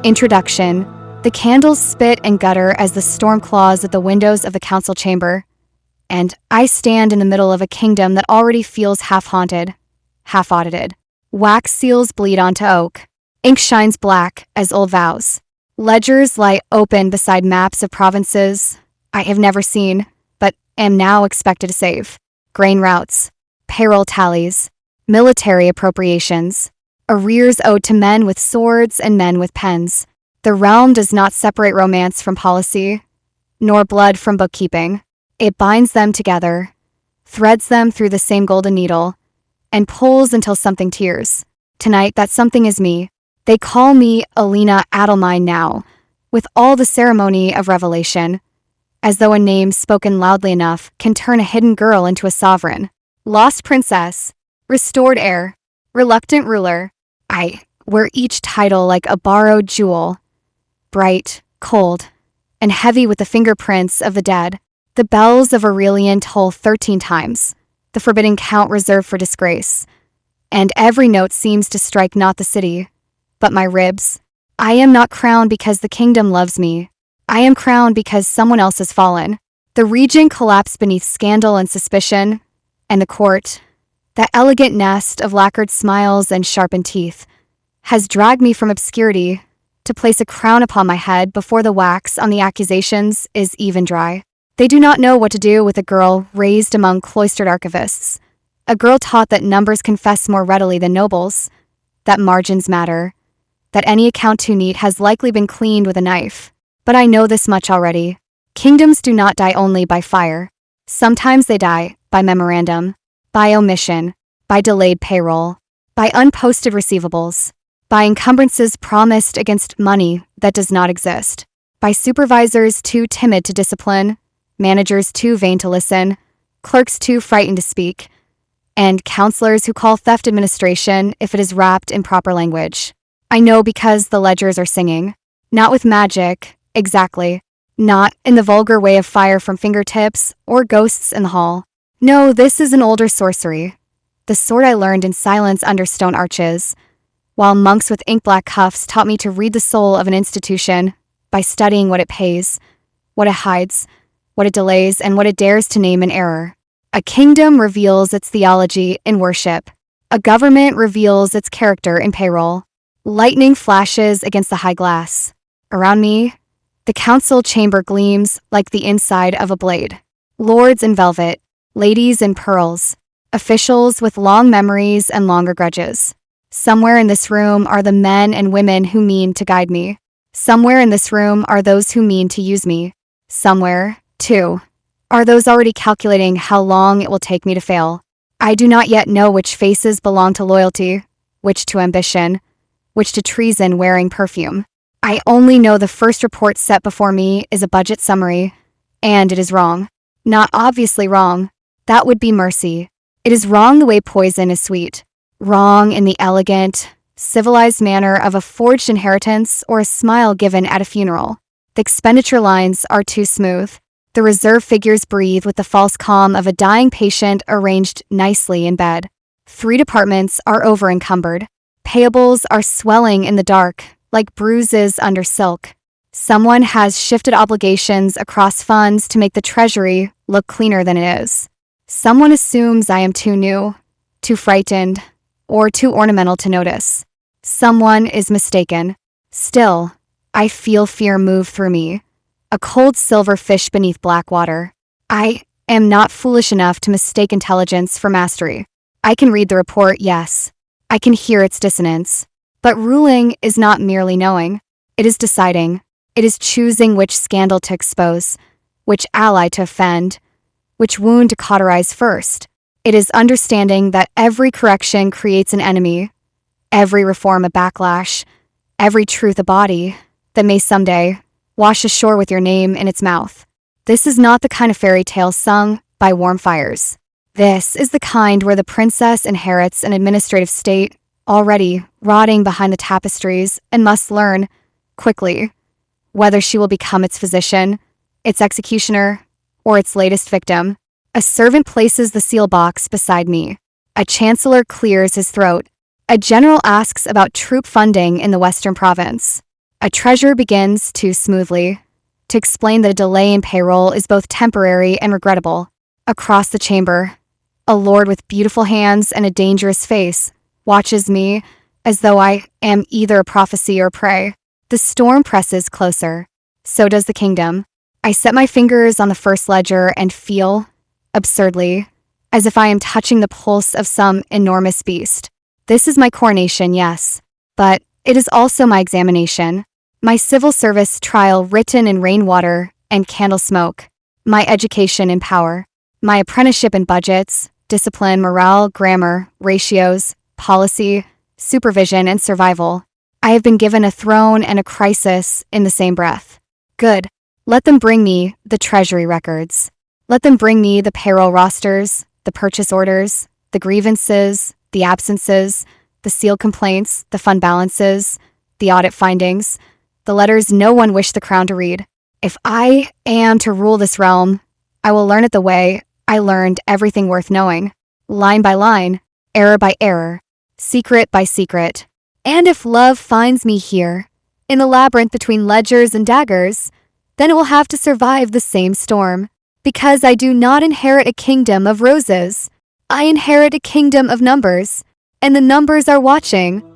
Introduction. The candles spit and gutter as the storm claws at the windows of the council chamber, and I stand in the middle of a kingdom that already feels half-haunted, half-audited. Wax seals bleed onto oak. Ink shines black as old vows. Ledgers lie open beside maps of provinces I have never seen, but am now expected to save. Grain routes, payroll tallies, military appropriations, arrears owed to men with swords and men with pens. The realm does not separate romance from policy, nor blood from bookkeeping. It binds them together, threads them through the same golden needle, and pulls until something tears. Tonight, that something is me. They call me Alina Adelmine now, with all the ceremony of revelation, as though a name spoken loudly enough can turn a hidden girl into a sovereign. Lost princess, restored heir, reluctant ruler. I wear each title like a borrowed jewel, bright, cold, and heavy with the fingerprints of the dead. The bells of Aurelian toll 13 times, the forbidden count reserved for disgrace, and every note seems to strike not the city, but my ribs. I am not crowned because the kingdom loves me. I am crowned because someone else has fallen. The region collapsed beneath scandal and suspicion, and the court, that elegant nest of lacquered smiles and sharpened teeth, has dragged me from obscurity to place a crown upon my head before the wax on the accusations is even dry. They do not know what to do with a girl raised among cloistered archivists, a girl taught that numbers confess more readily than nobles, that margins matter, that any account too neat has likely been cleaned with a knife. But I know this much already. Kingdoms do not die only by fire. Sometimes they die by memorandum, by omission, by delayed payroll, by unposted receivables, by encumbrances promised against money that does not exist, by supervisors too timid to discipline, managers too vain to listen, clerks too frightened to speak, and counselors who call theft administration if it is wrapped in proper language. I know because the ledgers are singing. Not with magic, exactly. Not in the vulgar way of fire from fingertips or ghosts in the hall. No, this is an older sorcery. The sort I learned in silence under stone arches, while monks with ink-black cuffs taught me to read the soul of an institution by studying what it pays, what it hides, what it delays, and what it dares to name in error. A kingdom reveals its theology in worship. A government reveals its character in payroll. Lightning flashes against the high glass. Around me, the council chamber gleams like the inside of a blade. Lords in velvet, ladies in pearls, officials with long memories and longer grudges. Somewhere in this room are the men and women who mean to guide me. Somewhere in this room are those who mean to use me. Somewhere, too, are those already calculating how long it will take me to fail. I do not yet know which faces belong to loyalty, which to ambition, which to treason wearing perfume. I only know the first report set before me is a budget summary, and it is wrong. Not obviously wrong. That would be mercy. It is wrong the way poison is sweet. Wrong in the elegant, civilized manner of a forged inheritance or a smile given at a funeral. The expenditure lines are too smooth. The reserve figures breathe with the false calm of a dying patient arranged nicely in bed. 3 departments are over-encumbered. Payables are swelling in the dark, like bruises under silk. Someone has shifted obligations across funds to make the treasury look cleaner than it is. Someone assumes I am too new, too frightened, or too ornamental to notice. Someone is mistaken. Still, I feel fear move through me, a cold silver fish beneath black water. I am not foolish enough to mistake intelligence for mastery. I can read the report, yes. I can hear its dissonance. But ruling is not merely knowing. It is deciding. It is choosing which scandal to expose, which ally to offend, which wound to cauterize first. It is understanding that every correction creates an enemy, every reform a backlash, every truth a body that may someday wash ashore with your name in its mouth. This is not the kind of fairy tale sung by warm fires. This is the kind where the princess inherits an administrative state already rotting behind the tapestries and must learn, quickly, whether she will become its physician, its executioner, or its latest victim. A servant places the seal box beside me. A chancellor clears his throat. A general asks about troop funding in the Western Province. A treasurer begins too smoothly to explain that a delay in payroll is both temporary and regrettable. Across the chamber, a lord with beautiful hands and a dangerous face watches me as though I am either a prophecy or prey. The storm presses closer. So does the kingdom. I set my fingers on the first ledger and feel, absurdly, as if I am touching the pulse of some enormous beast. This is my coronation, yes, but it is also my examination. My civil service trial written in rainwater and candle smoke. My education in power. My apprenticeship in budgets, discipline, morale, grammar, ratios, policy, supervision, and survival. I have been given a throne and a crisis in the same breath. Good. Let them bring me the treasury records. Let them bring me the payroll rosters, the purchase orders, the grievances, the absences, the sealed complaints, the fund balances, the audit findings, the letters no one wished the crown to read. If I am to rule this realm, I will learn it the way I learned everything worth knowing, line by line, error by error, secret by secret. And if love finds me here, in the labyrinth between ledgers and daggers, then it will have to survive the same storm. Because I do not inherit a kingdom of roses. I inherit a kingdom of numbers, and the numbers are watching.